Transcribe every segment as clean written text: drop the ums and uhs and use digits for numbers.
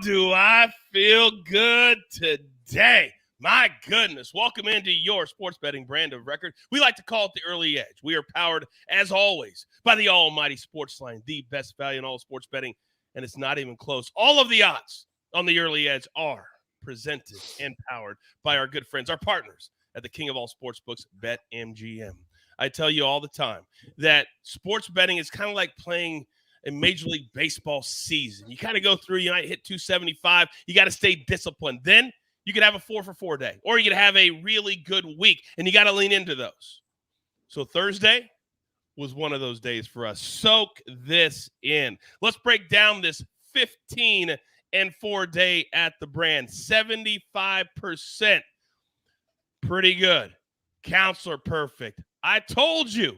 do I feel good today. My goodness. Welcome into your sports betting brand of record. We like to call it the Early Edge. We are powered, as always, by the almighty SportsLine, the best value in all sports betting, and it's not even close. All of the odds on the Early Edge are presented and powered by our good friends, our partners at the king of all sportsbooks, BetMGM. I tell you all the time that sports betting is kind of like playing a Major League Baseball season. You kind of go through, you might hit 275. You got to stay disciplined. Then you could have a 4-for-4 day, or you could have a really good week, and you got to lean into those. So Thursday was one of those days for us. Soak this in. Let's break down this 15-4 day at the brand. 75%. Pretty good. Counselor perfect. I told you.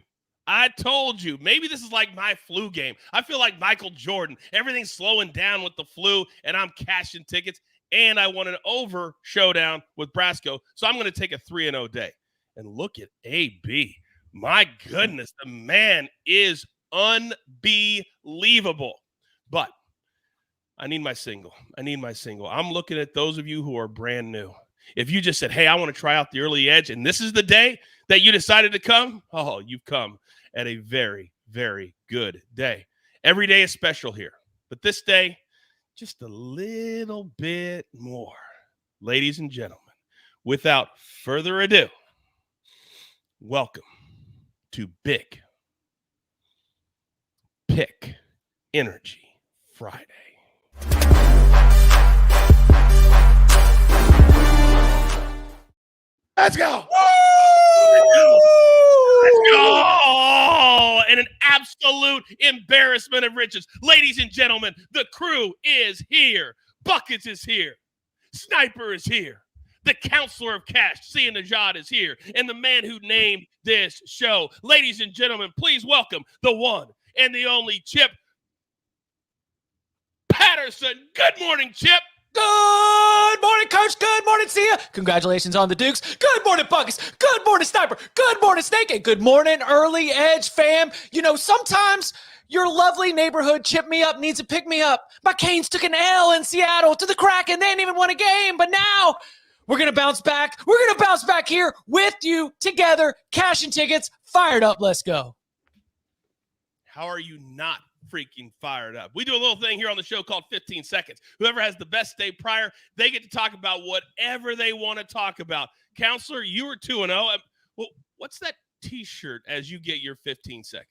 Maybe this is like my flu game. I feel like Michael Jordan. Everything's slowing down with the flu, and I'm cashing tickets. And I want an over showdown with Brasco. So I'm going to take a 3-0 day. And look at AB. My goodness, the man is unbelievable. But I need my single. I'm looking at those of you who are brand new. If you just said, hey, I want to try out the Early Edge, and this is the day that you decided to come, oh, you've come at a very, very good day. Every day is special here. But this day, just a little bit more. Ladies and gentlemen, without further ado, welcome to Big Pick Energy Friday. Let's go. Let's go. And an absolute embarrassment of riches. Ladies and gentlemen, the crew is here. Buckets is here. Sniper is here. The counselor of cash, Sia Nejad, is here. And the man who named this show. Ladies and gentlemen, please welcome the one and the only Chip Patterson. Good morning, Chip. Good morning, Coach. Good morning, Sia. Congratulations on the Dukes. Good morning, Buckets. Good morning, Sniper. Good morning, Snake. And good morning, Early Edge fam. You know, sometimes your lovely neighborhood Chip Me Up needs to pick me up. My Canes took an L in Seattle to the Kraken. They didn't even win a game. But now we're going to bounce back. We're going to bounce back here with you together. Cashing tickets. Fired up. Let's go. How are you not freaking fired up? We do a little thing here on the show called 15 seconds. Whoever has the best day prior, they get to talk about whatever they want to talk about. Counselor, you were 2-0. Well, what's that t-shirt as you get your 15 seconds?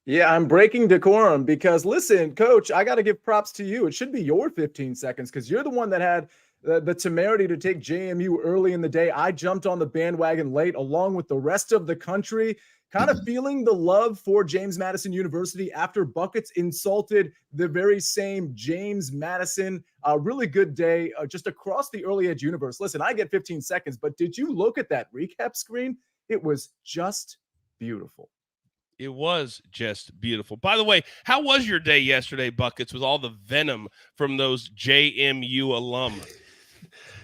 Yeah, I'm breaking decorum because, listen, Coach, I got to give props to you. It should be your 15 seconds because you're the one that had the temerity to take JMU early in the day. I jumped on the bandwagon late along with the rest of the country, kind of feeling the love for James Madison University after Buckets insulted the very same James Madison. A really good day just across the Early Edge universe. Listen, I get 15 seconds, but did you look at that recap screen? It was just beautiful. It was just beautiful. By the way, how was your day yesterday, Buckets, with all the venom from those JMU alum?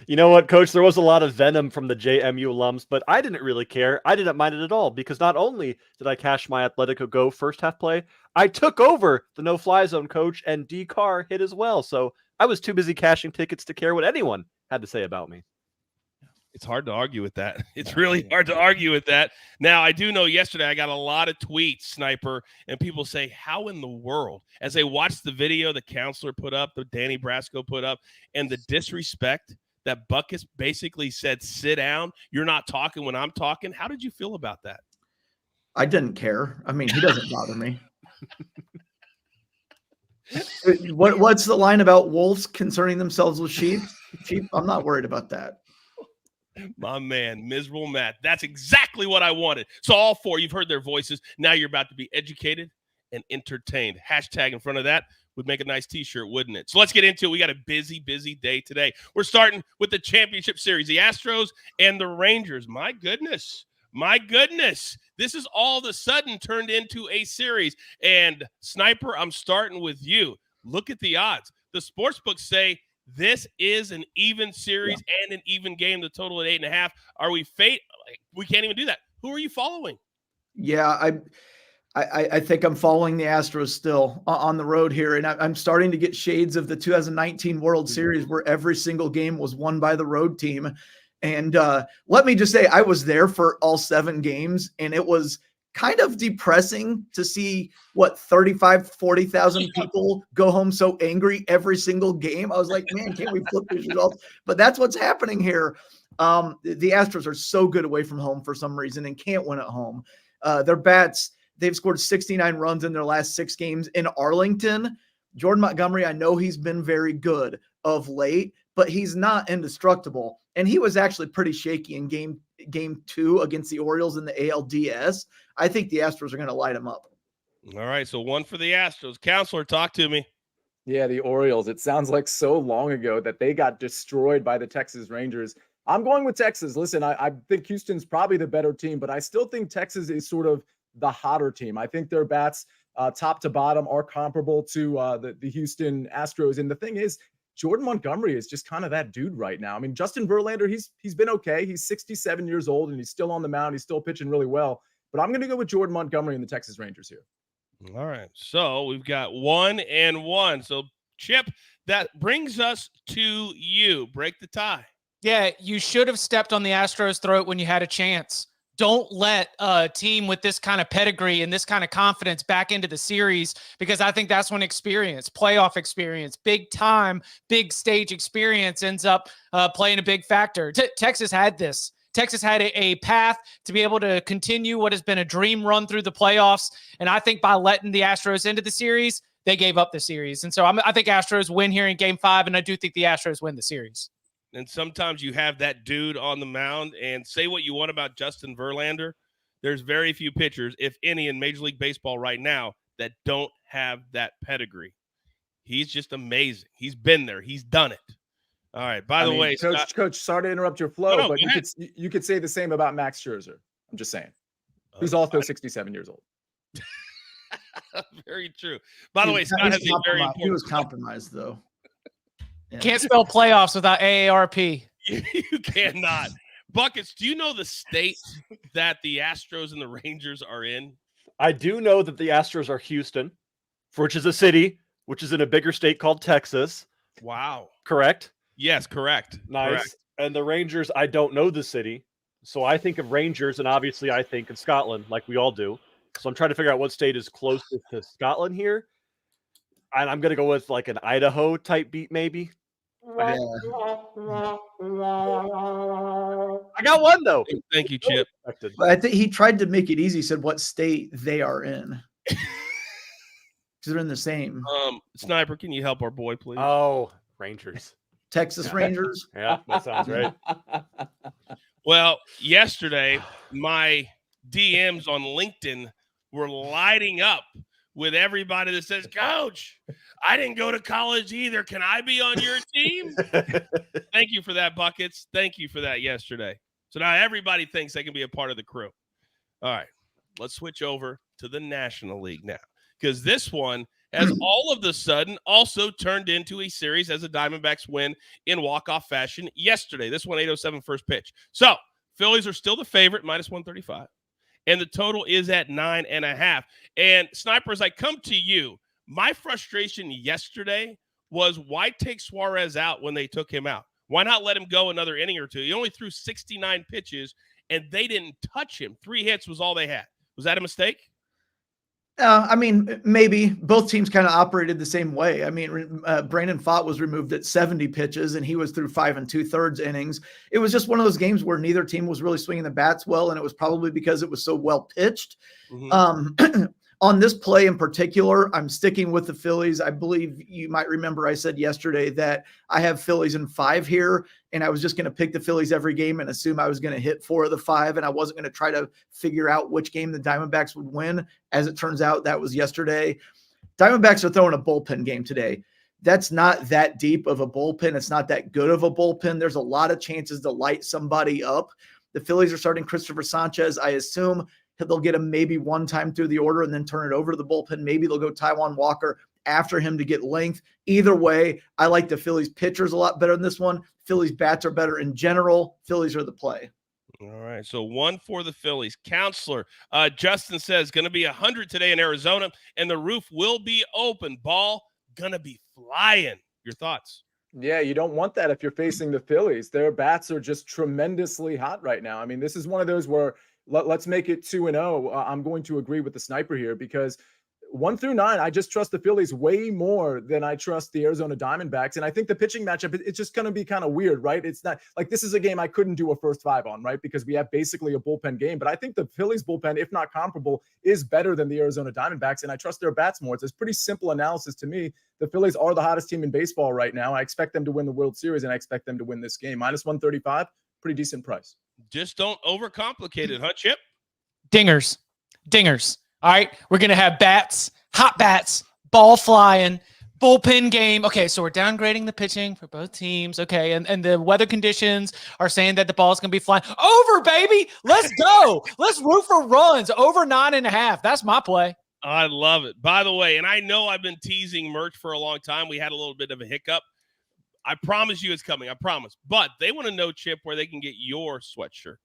You know what, Coach? There was a lot of venom from the JMU alums, but I didn't really care. I didn't mind it at all because not only did I cash my Atletico Go first half play, I took over the no-fly zone, Coach, and D. Carr hit as well. So I was too busy cashing tickets to care what anyone had to say about me. It's hard to argue with that. It's really hard to argue with that. Now, I do know yesterday I got a lot of tweets, Sniper, and people say, how in the world, as they watched the video the counselor put up, the Danny Brasco put up, and the disrespect that Buckets basically said, sit down, you're not talking when I'm talking. How did you feel about that? I didn't care. I mean, he doesn't bother me. What's the line about wolves concerning themselves with sheep? Sheep, I'm not worried about that. My man, Miserable Matt. That's exactly what I wanted. So all four, you've heard their voices. Now you're about to be educated and entertained. Hashtag in front of that would make a nice t-shirt, wouldn't it? So let's get into it. We got a busy, busy day today. We're starting with the championship series, the Astros and the Rangers. My goodness. This is all of a sudden turned into a series. And Sniper, I'm starting with you. Look at the odds. The sportsbooks say this is an even series and an even game. The total at 8.5. Are we fate? We can't even do that. Who are you following? Yeah, I think I'm following the Astros still on the road here, and I'm starting to get shades of the 2019 World Series where every single game was won by the road team. And let me just say, I was there for all 7 games, and it was kind of depressing to see 40,000 people go home so angry every single game. I was like, man, can't we flip these results? But that's what's happening here. The Astros are so good away from home for some reason and can't win at home. Their bats, they've scored 69 runs in their last 6 games in Arlington. Jordan Montgomery, I know he's been very good of late, but he's not indestructible. And he was actually pretty shaky in game 2 against the Orioles in the ALDS. I think the Astros are going to light him up. All right, so 1 for the Astros. Counselor, talk to me. Yeah, the Orioles. It sounds like so long ago that they got destroyed by the Texas Rangers. I'm going with Texas. Listen, I think Houston's probably the better team, but I still think Texas is sort of the hotter team. I think their bats top to bottom are comparable to the Houston Astros. And the thing is, Jordan Montgomery is just kind of that dude right now. I mean, Justin Verlander, he's been okay. He's 67 years old and he's still on the mound. He's still pitching really well. But I'm going to go with Jordan Montgomery and the Texas Rangers here. All right. So we've got 1 and 1. So, Chip, that brings us to you. Break the tie. Yeah, you should have stepped on the Astros' throat when you had a chance. Don't let a team with this kind of pedigree and this kind of confidence back into the series, because I think that's when experience, playoff experience, big time, big stage experience ends up playing a big factor. Texas had this. Texas had a path to be able to continue what has been a dream run through the playoffs. And I think by letting the Astros into the series, they gave up the series. And so I think Astros win here in game 5, and I do think the Astros win the series. And sometimes you have that dude on the mound, and say what you want about Justin Verlander. There's very few pitchers, if any, in Major League Baseball right now that don't have that pedigree. He's just amazing. He's been there. He's done it. All right. By the way, Coach, sorry to interrupt your flow, No, but you could say the same about Max Scherzer. I'm just saying. He's also 67 years old. Very true. By the way, Scott has a very important. He was compromised, though. Yeah. Can't spell playoffs without AARP. You cannot. Buckets, do you know the state that the Astros and the Rangers are in? I do know that the Astros are Houston, which is a city, which is in a bigger state called Texas. Wow. Correct? Yes, correct. Nice. Correct. And the Rangers, I don't know the city. So I think of Rangers, and obviously I think of Scotland, like we all do. So I'm trying to figure out what state is closest to Scotland here. And I'm going to go with like an Idaho type beat, maybe. Yeah. I got one, though. Thank you, Chip. But I think he tried to make it easy. He said what state they are in. Because they're in the same. Sniper, can you help our boy, please? Oh, Rangers. Texas Rangers. Yeah, that sounds right. Well, yesterday, my DMs on LinkedIn were lighting up with everybody that says, Coach, I didn't go to college either. Can I be on your team? Thank you for that, Buckets. Thank you for that yesterday. So now everybody thinks they can be a part of the crew. All right, let's switch over to the National League now, because this one has all of the sudden also turned into a series as the Diamondbacks win in walk-off fashion yesterday. This one, 8:07 first pitch. So Phillies are still the favorite, minus 135. And the total is at 9.5. And Snipers, I come to you. My frustration yesterday was, why take Suarez out when they took him out? Why not let him go another inning or two? He only threw 69 pitches, and they didn't touch him. 3 hits was all they had. Was that a mistake? I mean, maybe both teams kind of operated the same way. I mean, Brandon Pfaadt was removed at 70 pitches, and he was through 5 2/3 innings. It was just one of those games where neither team was really swinging the bats well, and it was probably because it was so well pitched. Mm-hmm. On this play in particular, I'm sticking with the Phillies. I believe you might remember I said yesterday that I have Phillies in 5 here, and I was just going to pick the Phillies every game and assume I was going to hit 4 of the 5, and I wasn't going to try to figure out which game the Diamondbacks would win. As it turns out, that was yesterday. Diamondbacks are throwing a bullpen game today. That's not that deep of a bullpen. It's not that good of a bullpen. There's a lot of chances to light somebody up. The Phillies are starting Christopher Sanchez. I assume they'll get him maybe one time through the order and then turn it over to the bullpen. Maybe they'll go Taijuan Walker after him to get length. Either way, I like the Phillies pitchers a lot better than this one. Phillies bats are better in general. Phillies are the play. All right, so 1 for the Phillies. Counselor, Justin says, going to be 100 today in Arizona, and the roof will be open. Ball going to be flying. Your thoughts? Yeah, you don't want that if you're facing the Phillies. Their bats are just tremendously hot right now. I mean, this is one of those where let's make it 2-0. I'm going to agree with the sniper here because 1 through 9, I just trust the Phillies way more than I trust the Arizona Diamondbacks. And I think the pitching matchup, it's just going to be kind of weird, right? It's not like this is a game I couldn't do a first 5 on, right? Because we have basically a bullpen game. But I think the Phillies bullpen, if not comparable, is better than the Arizona Diamondbacks. And I trust their bats more. It's a pretty simple analysis to me. The Phillies are the hottest team in baseball right now. I expect them to win the World Series, and I expect them to win this game. -135, pretty decent price. Just don't overcomplicate it, huh, Chip? Dingers. All right, we're going to have bats, hot bats, ball flying, bullpen game. Okay, so we're downgrading the pitching for both teams. Okay, and the weather conditions are saying that the ball's going to be flying. Over, baby. Let's go. Let's root for runs. Over 9.5. That's my play. I love it. By the way, and I know I've been teasing merch for a long time. We had a little bit of a hiccup. I promise you it's coming. I promise. But they want to know, Chip, where they can get your sweatshirt.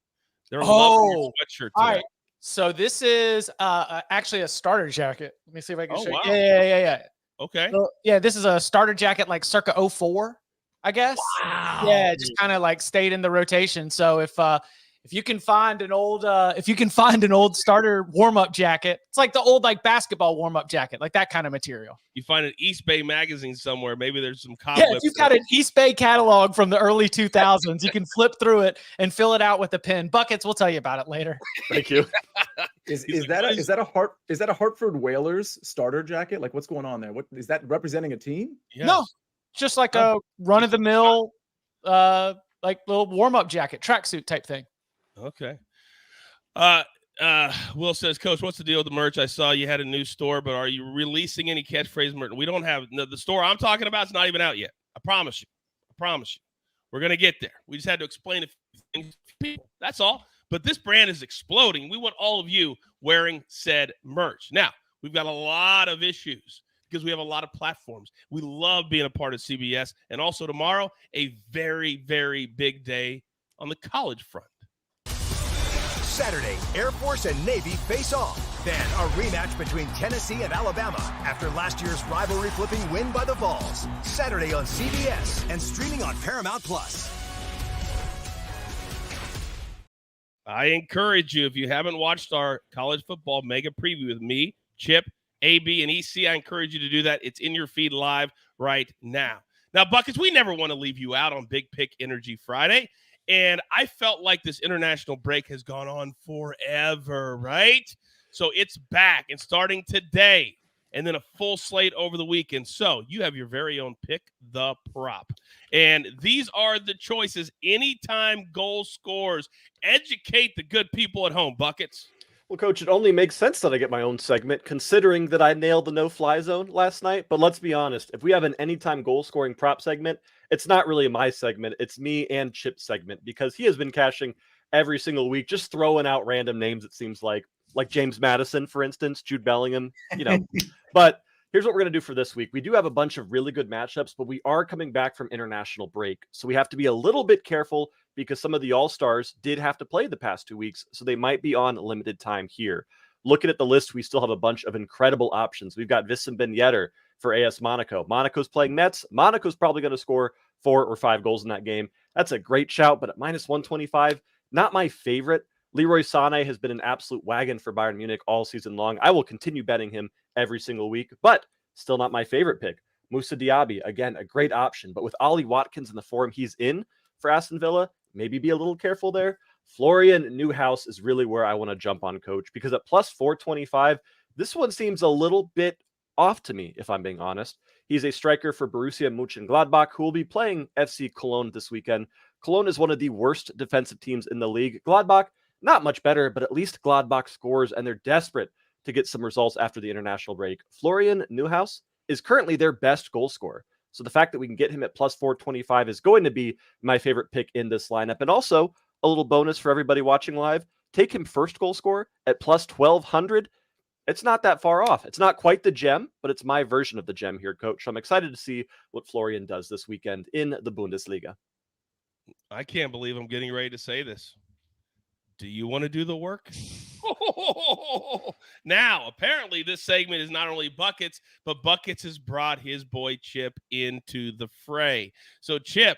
They're loving your sweatshirt today. All right. So this is actually a starter jacket. Let me see if I can show wow. you. Yeah. Okay. So, yeah, this is a starter jacket like circa 04, I guess. Wow. Yeah, just kind of like stayed in the rotation. So if you can find an old starter warm-up jacket, it's like the old like basketball warm-up jacket, like that kind of material. You find an East Bay magazine somewhere. Maybe there's some Yeah, if you've got an East Bay catalog from the early 2000s, you can flip through it and fill it out with a pen. Buckets, we'll tell you about it later. Thank you. Is that a Hartford Whalers starter jacket? Like what's going on there? What is that representing a team? Yes. No, just like a run-of-the-mill like little warm-up jacket, tracksuit type thing. Okay. Will says, Coach, what's the deal with the merch? I saw you had a new store, but are you releasing any catchphrase merch? We don't have the store I'm talking about is not even out yet. I promise you. We're going to get there. We just had to explain a few things to people. That's all. But this brand is exploding. We want all of you wearing said merch. Now, we've got a lot of issues because we have a lot of platforms. We love being a part of CBS. And also tomorrow, a very, very big day on the college front. Saturday, Air Force and Navy face off. Then a rematch between Tennessee and Alabama after last year's rivalry-flipping win by the Vols. Saturday on CBS and streaming on Paramount+. I encourage you, if you haven't watched our college football mega preview with me, Chip, AB, and EC, I encourage you to do that. It's in your feed live right now. Now, Buckets, we never want to leave you out on Big Pick Energy Friday. And I felt like this international break has gone on forever, right? So it's back and starting today, and then a full slate over the weekend. So you have your very own Pick the Prop. And these are the choices. Anytime goal scores. Educate the good people at home, Buckets. Well, Coach, it only makes sense that I get my own segment, considering that I nailed the no-fly zone last night. But let's be honest, if we have an anytime goal-scoring prop segment, it's not really my segment. It's me and Chip's segment, because he has been cashing every single week, just throwing out random names, it seems like James Madison, for instance, Jude Bellingham, But here's what we're going to do for this week. We do have a bunch of really good matchups, but we are coming back from international break. So we have to be a little bit careful because some of the All-Stars did have to play the past 2 weeks, so they might be on limited time here. Looking at the list, we still have a bunch of incredible options. We've got Visson Ben Yedder for AS Monaco. Monaco's playing Mets. Monaco's probably going to score 4 or 5 goals in that game. That's a great shout, but at -125, not my favorite. Leroy Sané has been an absolute wagon for Bayern Munich all season long. I will continue betting him every single week, but still not my favorite pick. Moussa Diaby, again, a great option, but with Ollie Watkins in the form he's in for Aston Villa, maybe be a little careful there. Florian Neuhaus is really where I want to jump on, Coach, because at +425, this one seems a little bit off to me, if I'm being honest. He's a striker for Borussia Mönchengladbach, who will be playing FC Cologne this weekend. Cologne is one of the worst defensive teams in the league. Gladbach, not much better, but at least Gladbach scores, and they're desperate to get some results after the international break. Florian Neuhaus is currently their best goal scorer. So the fact that we can get him at +425 is going to be my favorite pick in this lineup. And also, a little bonus for everybody watching live, take him first goal scorer at +1200. It's not that far off. It's not quite the gem, but it's my version of the gem here, Coach. So I'm excited to see what Florian does this weekend in the Bundesliga. I can't believe I'm getting ready to say this. Do you want to do the work? Now, apparently this segment is not only Buckets, but Buckets has brought his boy Chip into the fray. So, Chip,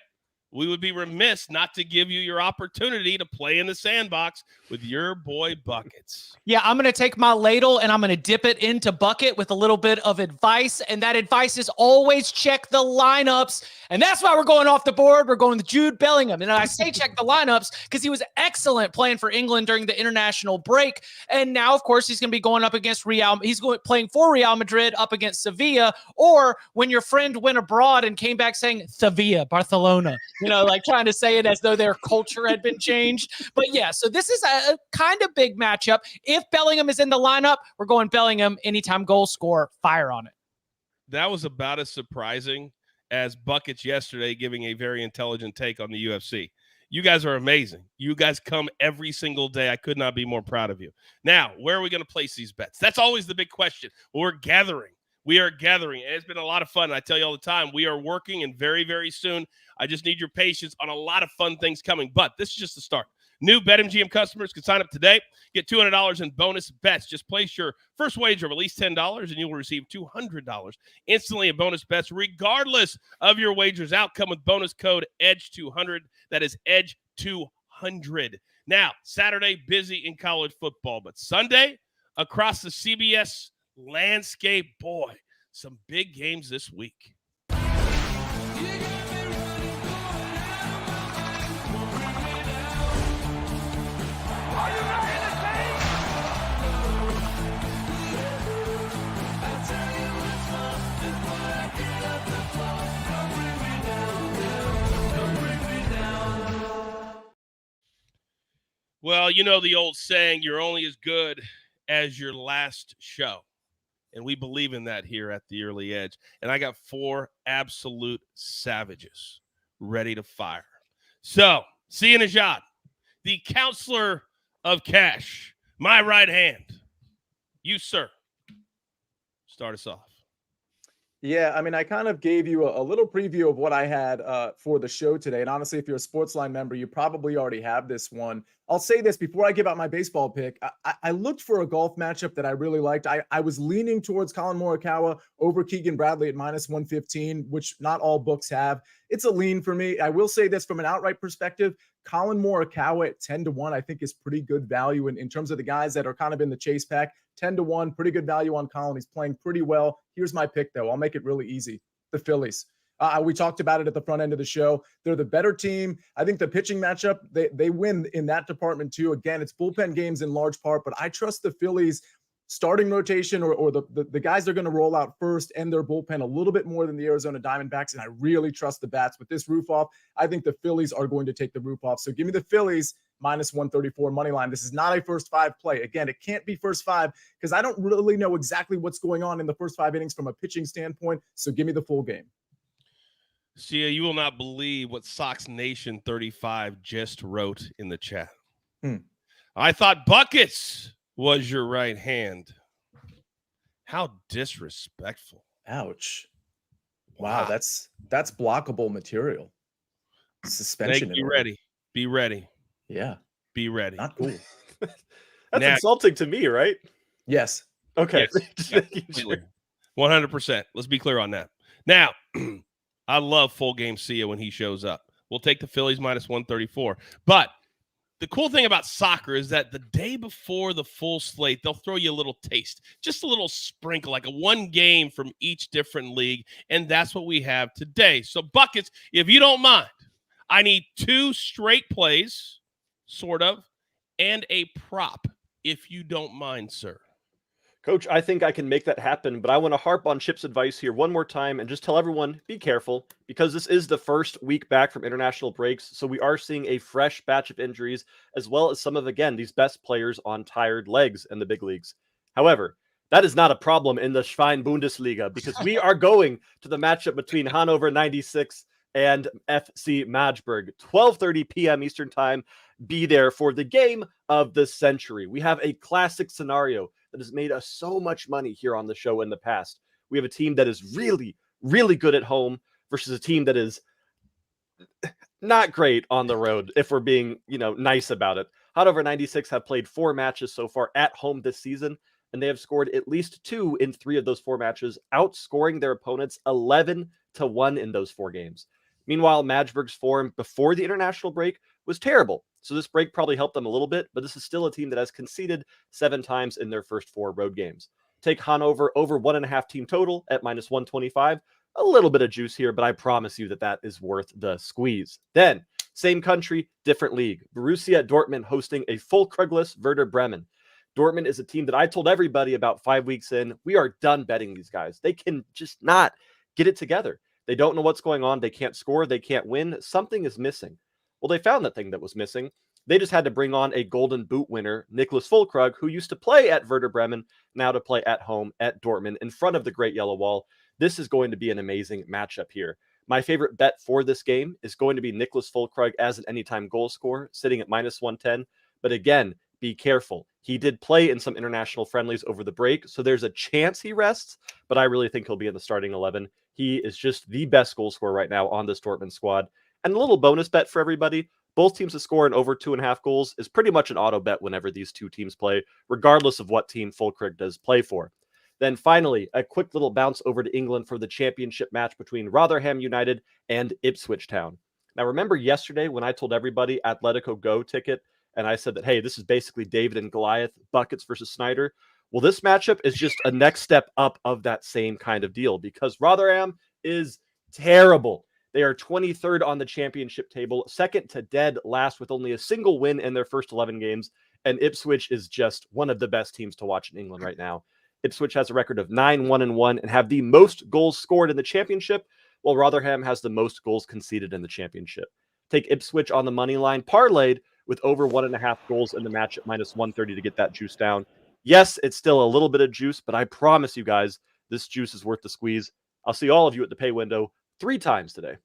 we would be remiss not to give you your opportunity to play in the sandbox with your boy Buckets. Yeah, I'm going to take my ladle and I'm going to dip it into Bucket with a little bit of advice. And that advice is always check the lineups. And that's why we're going off the board. We're going with Jude Bellingham. And I say check the lineups because he was excellent playing for England during the international break. And now, of course, he's going to be going up against playing for Real Madrid up against Sevilla. Or when your friend went abroad and came back saying Sevilla, Barcelona, like trying to say it as though their culture had been changed. But yeah, so this is a kind of big matchup. If Bellingham is in the lineup, we're going Bellingham. Anytime goal score, fire on it. That was about as surprising as Buckets yesterday giving a very intelligent take on the UFC. You guys are amazing. You guys come every single day. I could not be more proud of you. Now, where are we going to place these bets? That's always the big question. We're gathering. We are gathering, and it's been a lot of fun. And I tell you all the time, we are working, and very, very soon, I just need your patience on a lot of fun things coming. But this is just the start. New BetMGM customers can sign up today, get $200 in bonus bets. Just place your first wager of at least $10, and you will receive $200 instantly in bonus bets, regardless of your wager's outcome with bonus code EDGE200. That is EDGE200. Now, Saturday, busy in college football, but Sunday, across the CBS landscape, boy, some big games this week. Well, you know the old saying, you're only as good as your last show. And we believe in that here at the Early Edge. And I got 4 absolute savages ready to fire. So, Sia Nejad, the counselor of cash, my right hand. You, sir, start us off. Yeah, I mean, I kind of gave you a little preview of what I had for the show today. And honestly, if you're a SportsLine member, you probably already have this one. I'll say this before I give out my baseball pick. I looked for a golf matchup that I really liked. I was leaning towards Colin Morikawa over Keegan Bradley at -115, which not all books have. It's a lean for me. I will say this from an outright perspective. Colin Morikawa at 10-1, I think is pretty good value in terms of the guys that are kind of in the chase pack. 10-1, pretty good value on Colin. He's playing pretty well. Here's my pick, though. I'll make it really easy. The Phillies. We talked about it at the front end of the show. They're the better team. I think the pitching matchup, they win in that department too. Again, it's bullpen games in large part, but I trust the Phillies starting rotation or the guys they're going to roll out first and their bullpen a little bit more than the Arizona Diamondbacks, and I really trust the bats. With this roof off, I think the Phillies are going to take the roof off. So give me the Phillies -134 money line. This is not a first 5 play. Again, it can't be first 5 because I don't really know exactly what's going on in the first 5 innings from a pitching standpoint. So give me the full game. Sia, you will not believe what Sox Nation 35 just wrote in the chat. I thought Buckets was your right hand. How disrespectful. Ouch. Wow, that's blockable material. Suspension. Be ready. Be ready. Yeah. Be ready. Not cool. That's insulting to me, right? Yes. Okay. Yes. 100%. Let's be clear on that. Now, I love full game Sia when he shows up. We'll take the Phillies -134. But the cool thing about soccer is that the day before the full slate, they'll throw you a little taste, just a little sprinkle, like a one game from each different league. And that's what we have today. So, Buckets, if you don't mind, I need 2 straight plays, sort of, and a prop, if you don't mind, sir. Coach, I think I can make that happen, but I want to harp on Chip's advice here one more time and just tell everyone, be careful, because this is the first week back from international breaks, so we are seeing a fresh batch of injuries, as well as some of, again, these best players on tired legs in the big leagues. However, that is not a problem in the Schwein Bundesliga, because we are going to the matchup between Hannover 96 and FC Magdeburg, 12:30 p.m. Eastern Time. Be there for the game of the century. We have a classic scenario that has made us so much money here on the show in the past. We have a team that is really, really good at home versus a team that is not great on the road if we're being, nice about it. Hot Over 96 have played 4 matches so far at home this season, and they have scored at least 2 in 3 of those 4 matches, outscoring their opponents 11-1 in those 4 games. Meanwhile, Magdeburg's form before the international break was terrible, so this break probably helped them a little bit, but this is still a team that has conceded 7 times in their first 4 road games. Take Hanover over 1.5 team total at -125. A little bit of juice here, but I promise you that is worth the squeeze. Then, same country, different league. Borussia Dortmund hosting a full Krugless Werder Bremen. Dortmund is a team that I told everybody about 5 weeks in, we are done betting these guys. They can just not get it together. They don't know what's going on. They can't score. They can't win. Something is missing. Well, they found that thing that was missing. They just had to bring on a Golden Boot winner, Nicholas Füllkrug, who used to play at Werder Bremen, now to play at home at Dortmund in front of the Great Yellow Wall. This is going to be an amazing matchup here. My favorite bet for this game is going to be Nicholas Füllkrug as an anytime goal scorer, sitting at -110. But again, be careful. He did play in some international friendlies over the break, so there's a chance he rests, but I really think he'll be in the starting 11. He is just the best goal scorer right now on this Dortmund squad. And a little bonus bet for everybody. Both teams to score in over 2.5 goals is pretty much an auto bet whenever these two teams play, regardless of what team Füllkrug does play for. Then finally, a quick little bounce over to England for the championship match between Rotherham United and Ipswich Town. Now, remember yesterday when I told everybody Atletico Go ticket, and I said that, hey, this is basically David and Goliath, Buckets versus Snyder. Well, this matchup is just a next step up of that same kind of deal because Rotherham is terrible. They are 23rd on the championship table, second to dead last with only a single win in their first 11 games. And Ipswich is just one of the best teams to watch in England right now. Ipswich has a record of 9-1-1 and have the most goals scored in the championship, while Rotherham has the most goals conceded in the championship. Take Ipswich on the money line, parlayed with over 1.5 goals in the match at -130 to get that juice down. Yes, it's still a little bit of juice, but I promise you guys, this juice is worth the squeeze. I'll see all of you at the pay window 3 times today.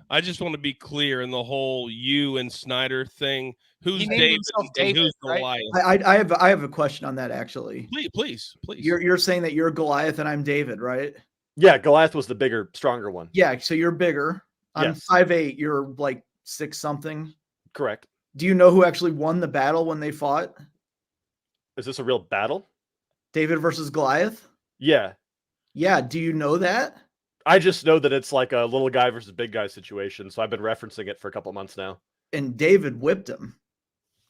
I just want to be clear in the whole you and Snyder thing. Who's He named David himself and David, who's right? Goliath? I have a question on that actually. Please. You're saying that you're Goliath and I'm David, right? Yeah, Goliath was the bigger, stronger one. Yeah, so you're bigger. I'm Yes. 5'8", you're like 6 something. Correct. Do you know who actually won the battle when they fought? Is this a real battle? David versus Goliath? Yeah. Yeah, do you know that? I just know that it's like a little guy versus big guy situation, so I've been referencing it for a couple months now. And David whipped him.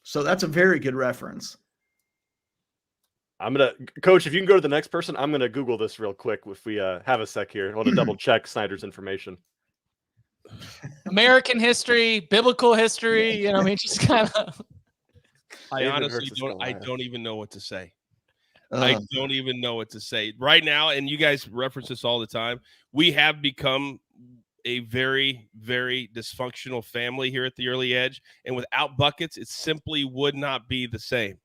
So that's a very good reference. Coach, if you can go to the next person, I'm going to Google this real quick if we have a sec here. I want to double check Snyder's information. American history, biblical history, just kind of. I David honestly versus don't. I Goliath. don't even know what to say. I don't even know what to say right now. And you guys reference this all the time. We have become a very, very dysfunctional family here at the Early Edge. And without Buckets, it simply would not be the same.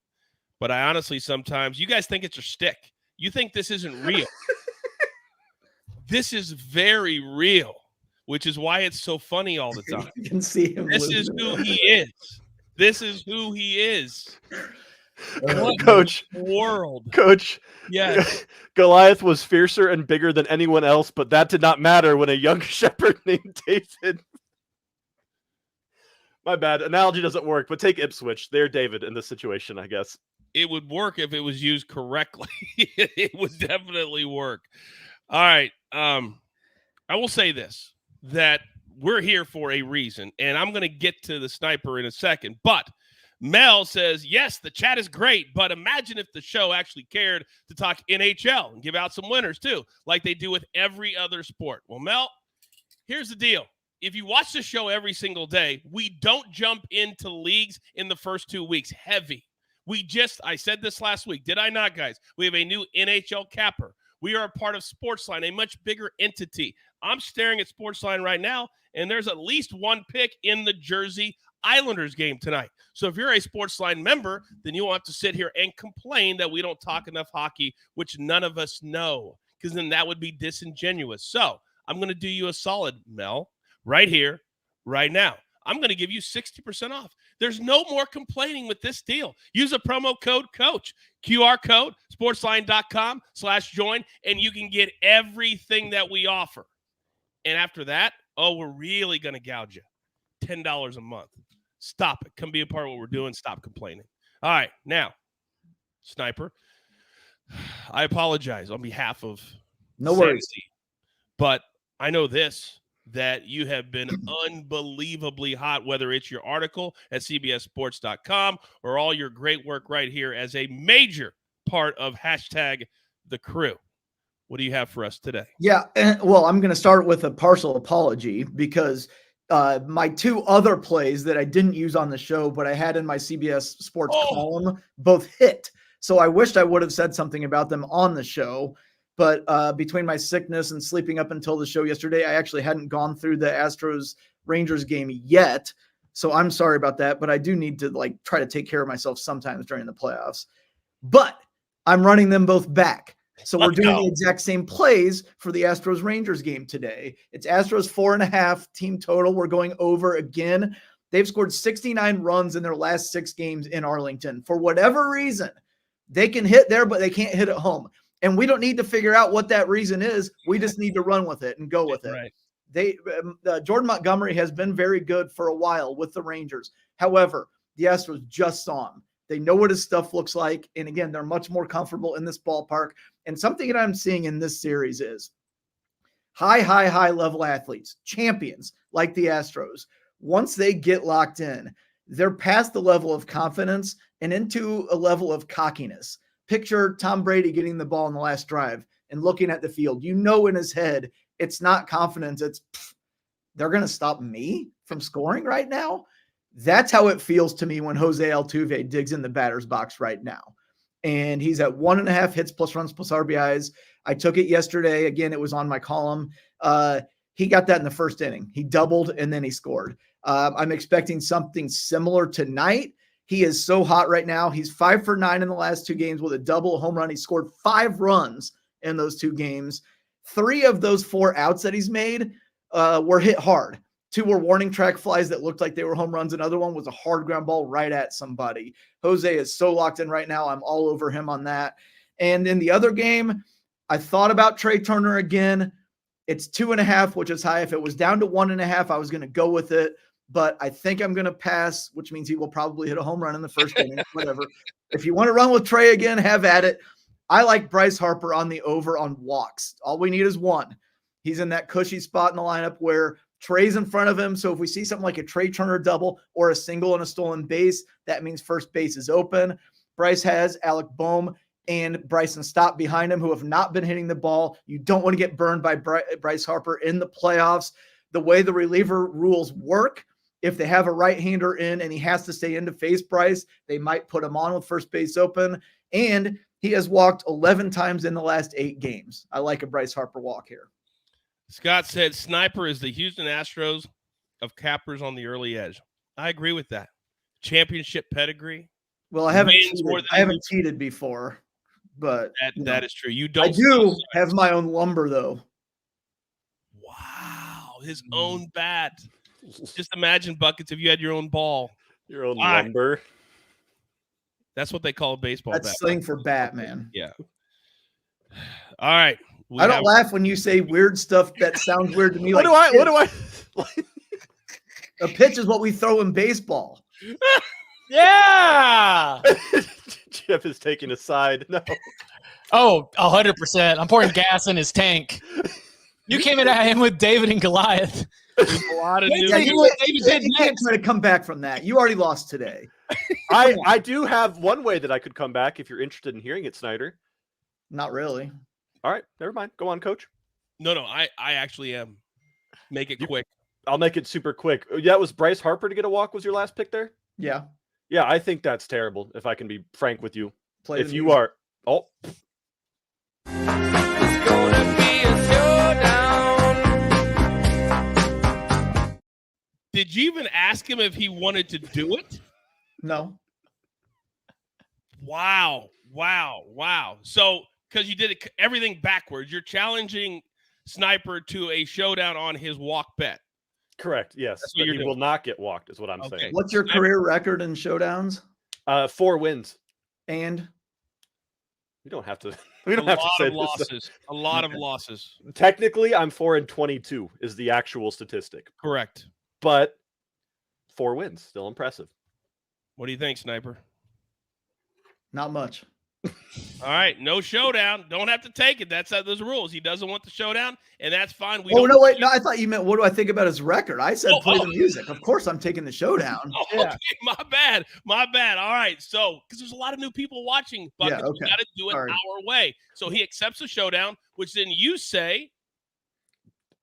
But I honestly, sometimes you guys think it's your stick. You think this isn't real. This is very real, which is why it's so funny all the time. You can see him. This is who he is. This is who he is. Coach, World. Coach, Yes. Goliath was fiercer and bigger than anyone else, but that did not matter when a young shepherd named David. My bad. Analogy doesn't work, but take Ipswich. They're David in this situation, I guess. It would work if it was used correctly. It would definitely work. All right. I will say this, that we're here for a reason, and I'm going to get to the sniper in a second, but Mel says, yes, the chat is great, but imagine if the show actually cared to talk NHL and give out some winners too, like they do with every other sport. Well, Mel, here's the deal. If you watch the show every single day, we don't jump into leagues in the first 2 weeks heavy. I said this last week, did I not, guys? We have a new NHL capper. We are a part of SportsLine, a much bigger entity. I'm staring at SportsLine right now, and there's at least one pick in the Jersey Islanders game tonight. So if you're a SportsLine member, then you won't have to sit here and complain that we don't talk enough hockey, which none of us know, because then that would be disingenuous. So I'm going to do you a solid, Mel, right here, right now. I'm going to give you 60% off. There's no more complaining with this deal. Use a promo code COACH, QR code, sportsline.com/join, and you can get everything that we offer. And after that, we're really going to gouge you. $10 a month. Stop it. Come be a part of what we're doing. Stop complaining. All right, now, Sniper, I apologize on behalf of No worries. Sanity, but I know this, that you have been unbelievably hot, whether it's your article at cbssports.com or all your great work right here as a major part of #The Crew. What do you have for us today? Yeah, well, I'm going to start with a partial apology because my two other plays that I didn't use on the show, but I had in my CBS Sports column, both hit. So I wished I would have said something about them on the show. But between my sickness and sleeping up until the show yesterday, I actually hadn't gone through the Astros-Rangers game yet. So I'm sorry about that. But I do need to try to take care of myself sometimes during the playoffs. But I'm running them both back. So we're doing the exact same plays for the Astros-Rangers game today. It's Astros 4.5 team total. We're going over again. They've scored 69 runs in their last 6 games in Arlington. For whatever reason, they can hit there, but they can't hit at home. And we don't need to figure out what that reason is. We just need to run with it and go with it. Right. Jordan Montgomery has been very good for a while with the Rangers. However, the Astros just saw him. They know what his stuff looks like. And again, they're much more comfortable in this ballpark. And something that I'm seeing in this series is high level athletes, champions like the Astros. Once they get locked in, they're past the level of confidence and into a level of cockiness. Picture Tom Brady getting the ball in the last drive and looking at the field. You know in his head, it's not confidence. It's, they're going to stop me from scoring right now. That's how it feels to me when Jose Altuve digs in the batter's box right now. And he's at 1.5 hits plus runs plus RBIs. I took it yesterday. Again, it was on my column. He got that in the first inning. He doubled and then he scored. I'm expecting something similar tonight. He is so hot right now. He's 5 for 9 in the last 2 games with a double, home run. He scored 5 runs in those 2 games. 3 of those 4 outs that he's made were hit hard. 2 were warning track flies that looked like they were home runs. Another one was a hard ground ball right at somebody. Jose is so locked in right now. I'm all over him on that. And in the other game, I thought about Trey Turner again. It's 2.5, which is high. If it was down to 1.5, I was going to go with it. But I think I'm going to pass, which means he will probably hit a home run in the first inning, whatever. If you want to run with Trey again, have at it. I like Bryce Harper on the over on walks. All we need is 1. He's in that cushy spot in the lineup where Trey's in front of him. So if we see something like a Trey Turner double or a single and a stolen base, that means first base is open. Bryce has Alec Boehm and Bryson Stott behind him who have not been hitting the ball. You don't want to get burned by Bryce Harper in the playoffs. The way the reliever rules work, if they have a right-hander in and he has to stay in to face Bryce, they might put him on with first base open. And he has walked 11 times in the last 8 games. I like a Bryce Harper walk here. Scott said Sniper is the Houston Astros of cappers on the early edge. I agree with that. Championship pedigree. Well, I haven't cheated before, but that is true. You don't. I do have my own lumber though. Wow, his own bat. Just imagine, Buckets, if you had your own ball. Your own lumber. That's what they call a baseball bat. That's slang for bat, man. Yeah. All right. I don't laugh when you say weird stuff that sounds weird to me. What do I? A pitch is what we throw in baseball. Yeah. Jeff is taking a side. No. Oh, 100%. I'm pouring gas in his tank. You came in at him with David and Goliath. There's a lot of You can't try to come back from that. You already lost today. I do have one way that I could come back if you're interested in hearing it, Snyder. Not really. All right, never mind. Go on, Coach. No, I actually am. Make it quick. I'll make it super quick. That was Bryce Harper to get a walk was your last pick there? Yeah. Yeah, I think that's terrible, if I can be frank with you. If you are... Oh. It's gonna be a showdown. Did you even ask him if he wanted to do it? No. Wow. So, because you did everything backwards, you're challenging Sniper to a showdown on his walk bet. Correct, yes. But he will not get walked, is what I'm saying. What's your career record in showdowns? 4 wins. And? We don't have to. We don't have to say losses. A lot of losses. Technically, I'm 4-22 is the actual statistic. Correct. But 4 wins. Still impressive. What do you think, Sniper? Not much. All right, no showdown. Don't have to take it. That's those rules. He doesn't want the showdown, and that's fine. No, wait. No, I thought you meant what do I think about his record? I said play the music. Of course I'm taking the showdown. Okay, my bad. All right, so because there's a lot of new people watching, Buckets, we got to do it our way. So he accepts the showdown, which then you say,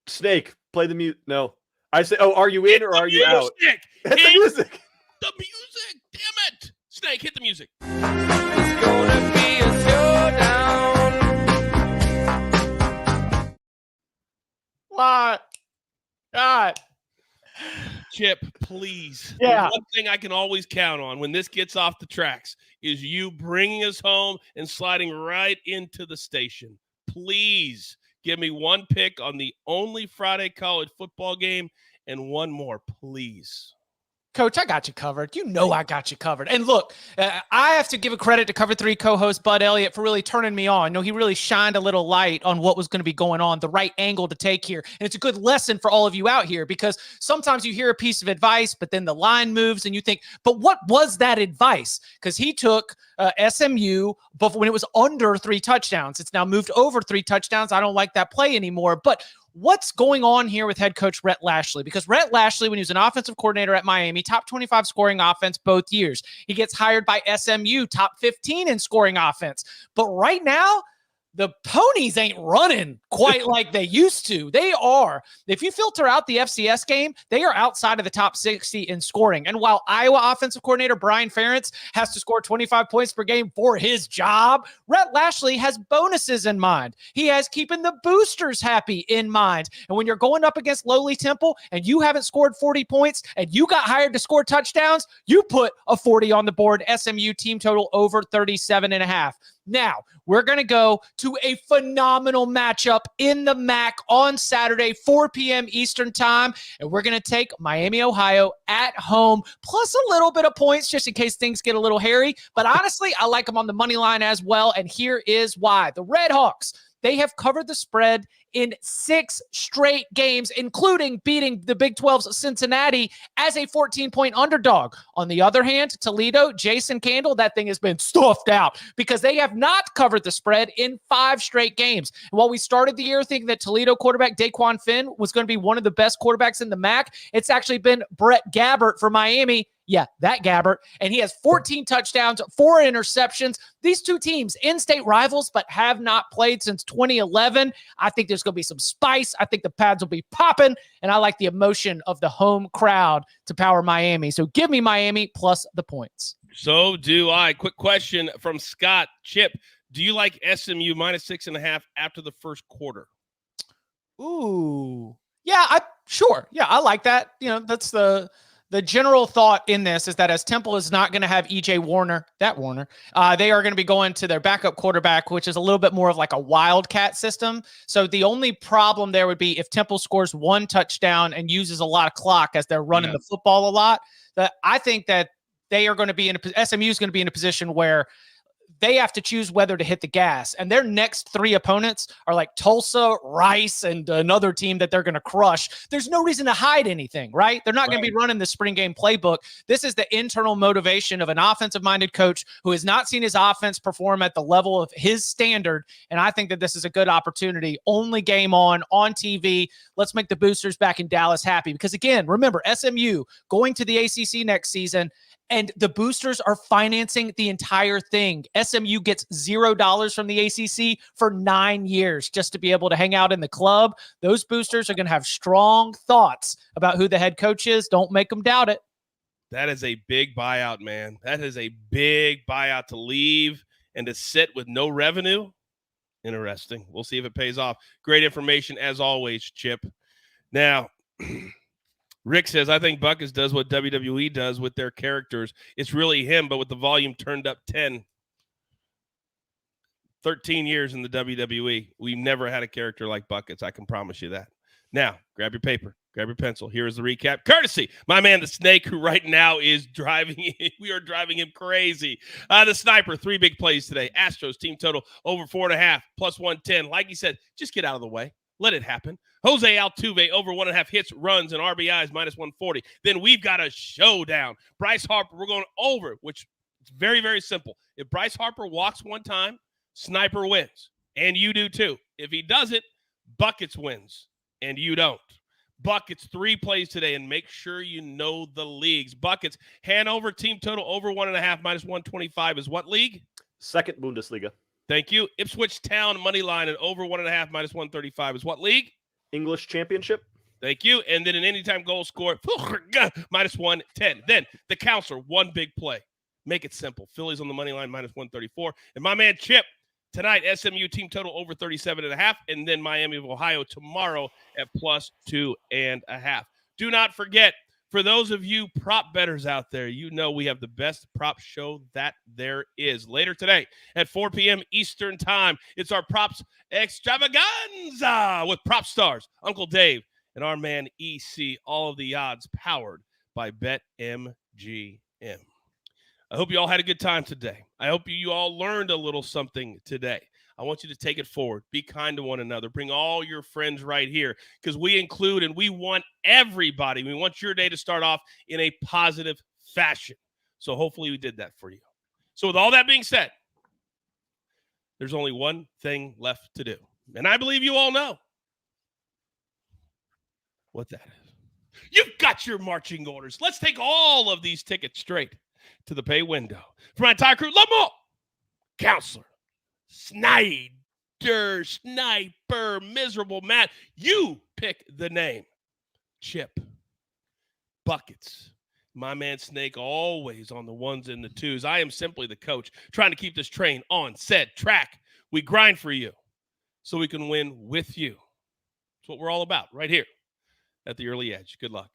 Snake, play the music. No, I say, oh, are you in or are you out? Hit the music. The music. Damn it, Snake, hit the music. It's gonna be a showdown. What? God. Chip, please. Yeah. The one thing I can always count on when this gets off the tracks is you bringing us home and sliding right into the station. Please give me one pick on the only Friday college football game and one more, please. Coach, I got you covered. You know I got you covered. And look, I have to give a credit to Cover 3 co-host Bud Elliott for really turning me on. No, he really shined a little light on what was going to be going on, the right angle to take here. And it's a good lesson for all of you out here because sometimes you hear a piece of advice, but then the line moves and you think, but what was that advice? Because he took SMU but when it was under 3 touchdowns. It's now moved over 3 touchdowns. I don't like that play anymore. But what's going on here with head coach Rhett Lashley? Because Rhett Lashley, when he was an offensive coordinator at Miami, top 25 scoring offense both years. He gets hired by SMU, top 15 in scoring offense. But right now, the ponies ain't running quite like they used to. They are. If you filter out the FCS game, they are outside of the top 60 in scoring. And while Iowa offensive coordinator Brian Ferentz has to score 25 points per game for his job, Rhett Lashley has bonuses in mind. He has keeping the boosters happy in mind. And when you're going up against lowly Temple and you haven't scored 40 points and you got hired to score touchdowns, you put a 40 on the board. SMU team total over 37.5. Now, we're going to go to a phenomenal matchup in the MAC on Saturday, 4 p.m. Eastern time, and we're going to take Miami, Ohio at home, plus a little bit of points just in case things get a little hairy. But honestly, I like them on the money line as well, and here is why. The Red Hawks, they have covered the spread in 6 straight games, including beating the Big 12's Cincinnati as a 14-point underdog. On the other hand, Toledo, Jason Candle, that thing has been stuffed out because they have not covered the spread in 5 straight games. And while we started the year thinking that Toledo quarterback Daquan Finn was going to be one of the best quarterbacks in the MAC, it's actually been Brett Gabbert for Miami. Yeah, that Gabbert. And he has 14 touchdowns, 4 interceptions. These two teams, in-state rivals, but have not played since 2011. I think there's going to be some spice. I think the pads will be popping. And I like the emotion of the home crowd to power Miami. So give me Miami plus the points. So do I. Quick question from Scott. Chip, do you like SMU minus 6.5 after the first quarter? Ooh. Yeah, sure. Yeah, I like that. You know, that's the general thought in this is that as Temple is not going to have EJ Warner, they are going to be going to their backup quarterback, which is a little bit more of like a wildcat system. So the only problem there would be if Temple scores 1 touchdown and uses a lot of clock as they're running the football a lot. That I think that they are going to be SMU is going to be in a position where they have to choose whether to hit the gas. And their next 3 opponents are like Tulsa, Rice, and another team that they're going to crush. There's no reason to hide anything, right? They're not going to be running the spring game playbook. This is the internal motivation of an offensive-minded coach who has not seen his offense perform at the level of his standard. And I think that this is a good opportunity. Only game on TV. Let's make the boosters back in Dallas happy. Because again, remember, SMU going to the ACC next season, and the boosters are financing the entire thing. SMU gets $0 from the ACC for 9 years just to be able to hang out in the club. Those boosters are going to have strong thoughts about who the head coach is. Don't make them doubt it. That is a big buyout, man. That is a big buyout to leave and to sit with no revenue. Interesting. We'll see if it pays off. Great information as always, Chip. Now, Rick says, I think Buckets does what WWE does with their characters. It's really him, but with the volume turned up 13 years in the WWE. We've never had a character like Buckets. I can promise you that. Now, grab your paper, grab your pencil. Here is the recap. Courtesy, my man, the Snake, who right now is driving. We are driving him crazy. The Sniper, 3 big plays today. Astros team total over 4.5 plus 110. Like he said, just get out of the way. Let it happen. Jose Altuve over 1.5 hits, runs, and RBIs minus 140. Then we've got a showdown. Bryce Harper, we're going over, which is very, very simple. If Bryce Harper walks one time, Sniper wins, and you do too. If he doesn't, Buckets wins, and you don't. Buckets, 3 plays today, and make sure you know the leagues. Buckets, Hanover team total over 1.5 minus 125 is what league? Second Bundesliga. Thank you. Ipswich Town money line and over 1.5 minus 135 is what league? English Championship. Thank you. And then an anytime goal score, minus 110. Then the counselor, one big play. Make it simple. Phillies on the money line, minus 134. And my man Chip, tonight, SMU team total over 37.5. And then Miami of Ohio tomorrow at plus 2.5. Do not forget, for those of you prop bettors out there, you know we have the best prop show that there is. Later today at 4 p.m. Eastern time, it's our props extravaganza with prop stars, Uncle Dave, and our man EC, all of the odds powered by BetMGM. I hope you all had a good time today. I hope you all learned a little something today. I want you to take it forward. Be kind to one another. Bring all your friends right here because we include and we want everybody. We want your day to start off in a positive fashion. So hopefully we did that for you. So with all that being said, there's only one thing left to do. And I believe you all know what that is. You've got your marching orders. Let's take all of these tickets straight to the pay window. For my entire crew, love them all. Counselor, Snyder, Sniper, Miserable Matt. You pick the name. Chip, Buckets, my man Snake, always on the ones and the twos. I am simply the coach trying to keep this train on said track. We grind for you so we can win with you. That's what we're all about right here at the Early Edge. Good luck.